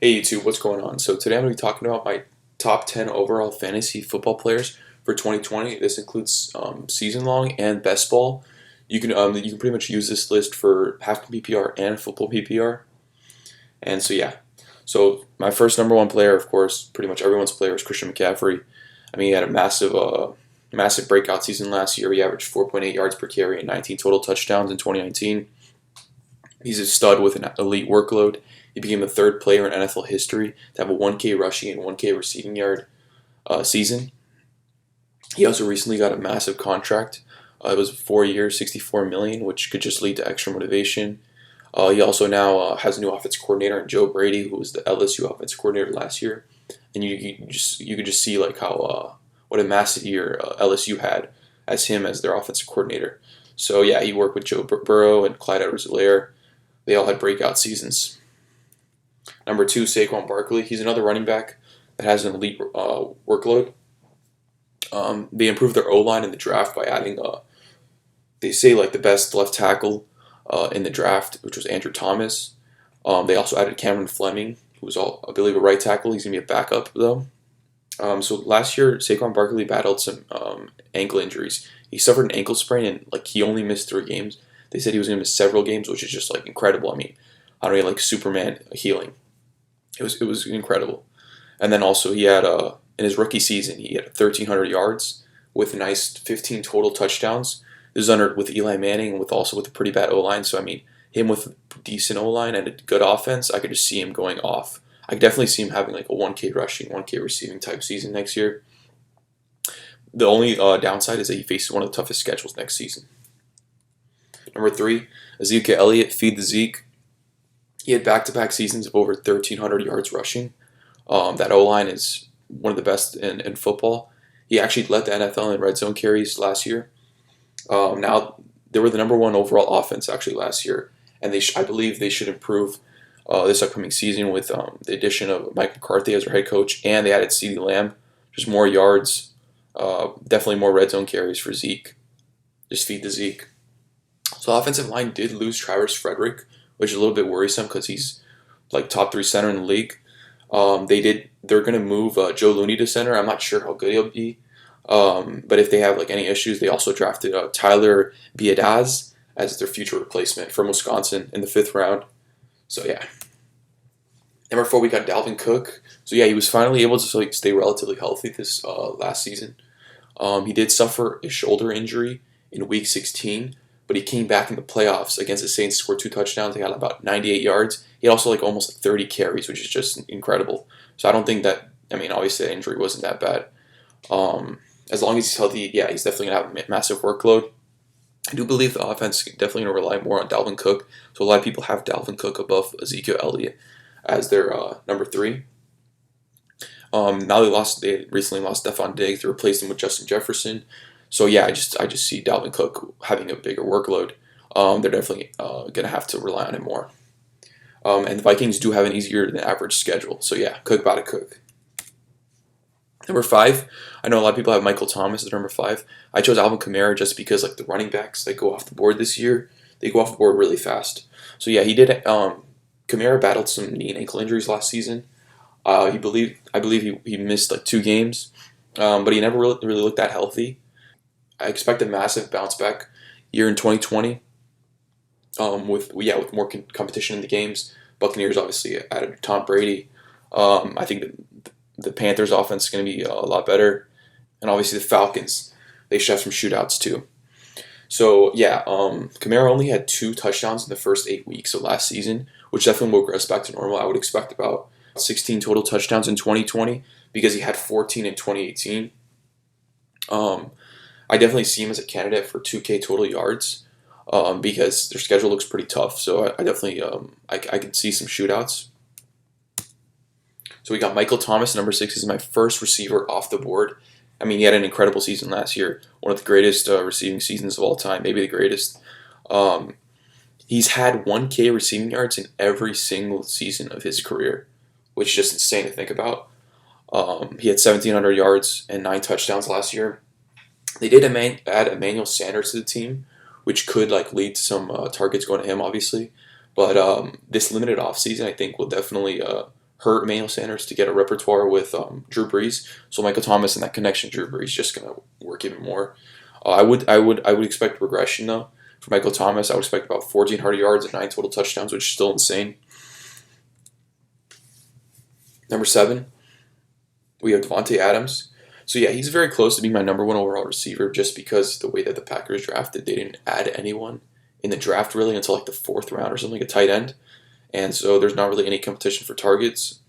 Hey YouTube, what's going on? So today I'm going to be talking about my top 10 overall fantasy football players for 2020. This includes season long and best ball. You can pretty much use this list for half PPR and football PPR. And so yeah, so my first number one player, of course, pretty much everyone's player is Christian McCaffrey. I mean, he had a massive breakout season last year. He averaged 4.8 yards per carry and 19 total touchdowns in 2019. He's a stud with an elite workload. He became the third player in NFL history to have a 1K rushing and 1K receiving yard season. He also recently got a massive contract. It was 4 years, 64 million, which could just lead to extra motivation. He also now has a new offensive coordinator in Joe Brady, who was the LSU offensive coordinator last year, and you could just see like how what a massive year LSU had as him as their offensive coordinator. So yeah, he worked with Joe Burrow and Clyde Edwards-Helaire. They all had breakout seasons. Number two, Saquon Barkley. He's another running back that has an elite workload. They improved their O-line in the draft by adding, they say, like the best left tackle in the draft, which was Andrew Thomas. They also added Cameron Fleming, who was, I believe, a right tackle. He's going to be a backup, though. So last year, Saquon Barkley battled some ankle injuries. He suffered an ankle sprain, and like he only missed 3 games. They said he was going to miss several games, which is just like incredible. I mean, how do you like Superman healing? It was incredible. And then also he had in his rookie season he had 1,300 yards with a nice 15 total touchdowns. This is under with Eli Manning and with a pretty bad O line. So I mean, him with a decent O line and a good offense, I could just see him going off. I could definitely see him having like a 1K rushing, 1K receiving type season next year. The only downside is that he faces one of the toughest schedules next season. Number three, Ezekiel Elliott, feed the Zeke. He had back-to-back seasons of over 1,300 yards rushing. That O-line is one of the best in football. He actually led the NFL in red zone carries last year. Now, they were the number one overall offense actually last year, and I believe they should improve this upcoming season with the addition of Mike McCarthy as their head coach, and they added CeeDee Lamb. Just more yards, definitely more red zone carries for Zeke. Just feed the Zeke. So the offensive line did lose Travis Frederick, which is a little bit worrisome because he's like top 3 center in the league. They're gonna move Joe Looney to center. I'm not sure how good he'll be, but if they have like any issues, they also drafted Tyler Biadasz as their future replacement from Wisconsin in the 5th round. So yeah. Number 4, we got Dalvin Cook. So yeah, he was finally able to like stay relatively healthy this last season. He did suffer a shoulder injury in Week 16. But he came back in the playoffs against the Saints, scored 2 touchdowns. He got about 98 yards. He had also like almost 30 carries, which is just incredible. So I don't think that, I mean, obviously the injury wasn't that bad. As long as he's healthy, yeah, he's definitely going to have a massive workload. I do believe the offense is definitely going to rely more on Dalvin Cook. So a lot of people have Dalvin Cook above Ezekiel Elliott as their number 3. Now they recently lost Stephon Diggs. They replaced him with Justin Jefferson. So yeah, I just see Dalvin Cook having a bigger workload. They're definitely gonna have to rely on him more. And the Vikings do have an easier than average schedule. So yeah, Cook about to cook. Number 5, I know a lot of people have Michael Thomas as number 5. I chose Alvin Kamara just because like the running backs that go off the board this year, they go off the board really fast. So yeah, he did. Kamara battled some knee and ankle injuries last season. I believe he missed like 2 games, but he never really looked that healthy. I expect a massive bounce back year in 2020 with more competition in the games. Buccaneers obviously added Tom Brady. I think the Panthers offense is going to be a lot better. And obviously the Falcons, they should have some shootouts too. So yeah, Kamara only had 2 touchdowns in the first 8 weeks of last season, which definitely will regress back to normal. I would expect about 16 total touchdowns in 2020 because he had 14 in 2018. I definitely see him as a candidate for 2K total yards because their schedule looks pretty tough. So I definitely I can see some shootouts. So we got Michael Thomas, number 6, is my first receiver off the board. I mean, he had an incredible season last year, one of the greatest receiving seasons of all time, maybe the greatest. He's had 1K receiving yards in every single season of his career, which is just insane to think about. He had 1,700 yards and 9 touchdowns last year. They did add Emmanuel Sanders to the team, which could like lead to some targets going to him, obviously. But this limited offseason, I think, will definitely hurt Emmanuel Sanders to get a repertoire with Drew Brees. So Michael Thomas and that connection Drew Brees just gonna work even more. I would expect regression though for Michael Thomas. I would expect about 1,400 yards and 9 total touchdowns, which is still insane. Number 7, we have Devontae Adams. So yeah, he's very close to being my number 1 overall receiver just because the way that the Packers drafted, they didn't add anyone in the draft really until like the 4th round or something, like a tight end. And so there's not really any competition for targets.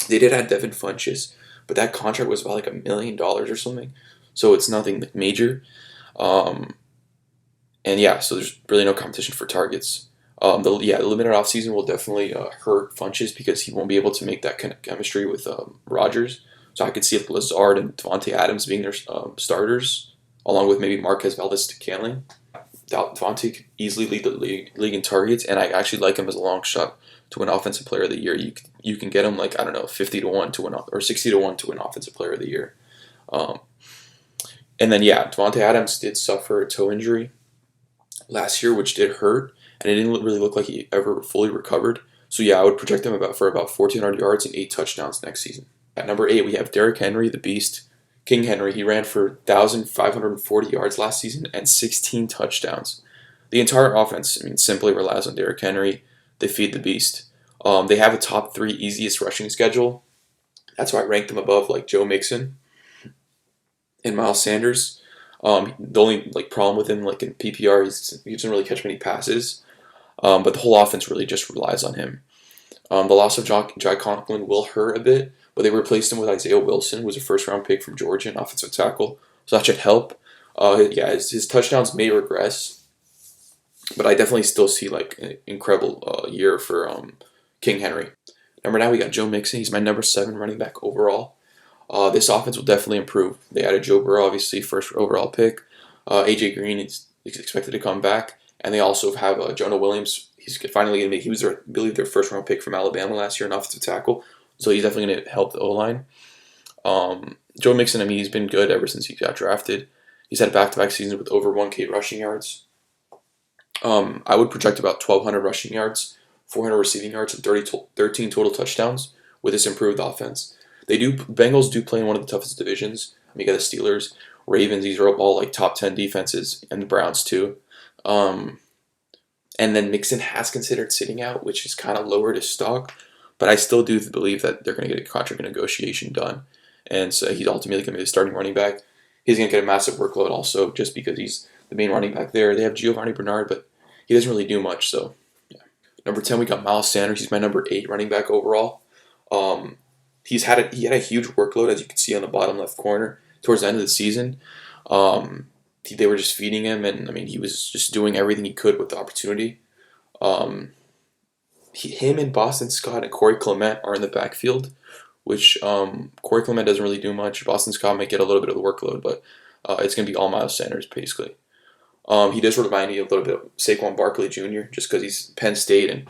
They did add Devin Funchess, but that contract was about like $1 million or something. So it's nothing major. And yeah, so there's really no competition for targets. The limited offseason will definitely hurt Funchess because he won't be able to make that kind of chemistry with Rodgers. So I could see if Lazard and Devontae Adams being their starters, along with maybe Marquez Valdez-Scantling. Devontae could easily lead the league in targets, and I actually like him as a long shot to win Offensive Player of the Year. You can get him like, I don't know, 50-1 to win, or 60-1 to win Offensive Player of the Year. And then yeah, Devontae Adams did suffer a toe injury last year, which did hurt, and it didn't really look like he ever fully recovered. So yeah, I would project him for about 1,400 yards and 8 touchdowns next season. At number 8, we have Derrick Henry, the Beast. King Henry, he ran for 1,540 yards last season and 16 touchdowns. The entire offense, simply relies on Derrick Henry. They feed the Beast. They have a top 3 easiest rushing schedule. That's why I ranked them above like Joe Mixon and Miles Sanders. The only problem with him, like in PPR, he doesn't really catch many passes. But the whole offense really just relies on him. The loss of Jai Conklin will hurt a bit, but they replaced him with Isaiah Wilson, who was a first-round pick from Georgia, an offensive tackle. So that should help. His touchdowns may regress, but I definitely still see like an incredible year for King Henry. Number 9, we got Joe Mixon. He's my number 7 running back overall. This offense will definitely improve. They added Joe Burrow, obviously, first overall pick. AJ Green is expected to come back. And they also have Jonah Williams. He's finally going to make, he was, I believe, their first round pick from Alabama last year, an offensive tackle. So he's definitely going to help the O-line. Joe Mixon, he's been good ever since he got drafted. He's had back-to-back seasons with over 1K rushing yards. I would project about 1,200 rushing yards, 400 receiving yards, and 13 total touchdowns with this improved offense. Bengals do play in one of the toughest divisions. You got the Steelers, Ravens. These are all like top 10 defenses, and the Browns too. And then Mixon has considered sitting out, which is kind of lowered his stock. But I still do believe that they're going to get a contract negotiation done. And so he's ultimately going to be the starting running back. He's going to get a massive workload also just because he's the main running back there. They have Giovanni Bernard, but he doesn't really do much. So, yeah. Number 10, we got Miles Sanders. He's my number 8 running back overall. He had a huge workload, as you can see on the bottom left corner, towards the end of the season. They were just feeding him, and he was just doing everything he could with the opportunity. Him and Boston Scott and Corey Clement are in the backfield, which Corey Clement doesn't really do much. Boston Scott might get a little bit of the workload, but it's going to be all Miles Sanders, basically. He does remind me a little bit of Saquon Barkley Jr., just because he's Penn State, and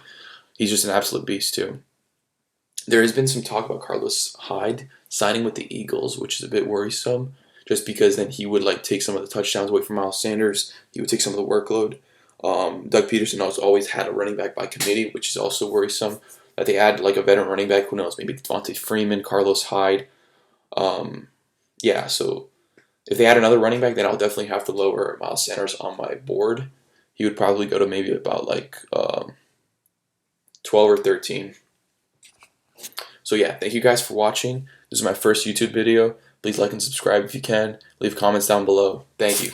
he's just an absolute beast, too. There has been some talk about Carlos Hyde signing with the Eagles, which is a bit worrisome, just because then he would take some of the touchdowns away from Miles Sanders. He would take some of the workload. Doug Peterson has always had a running back by committee, which is also worrisome. That they add a veteran running back, who knows, maybe Devontae Freeman, Carlos Hyde. So if they add another running back, then I'll definitely have to lower Miles Sanders on my board. He would probably go to maybe about 12 or 13. So yeah, thank you guys for watching. This is my first YouTube video. Please like and subscribe if you can. Leave comments down below. Thank you.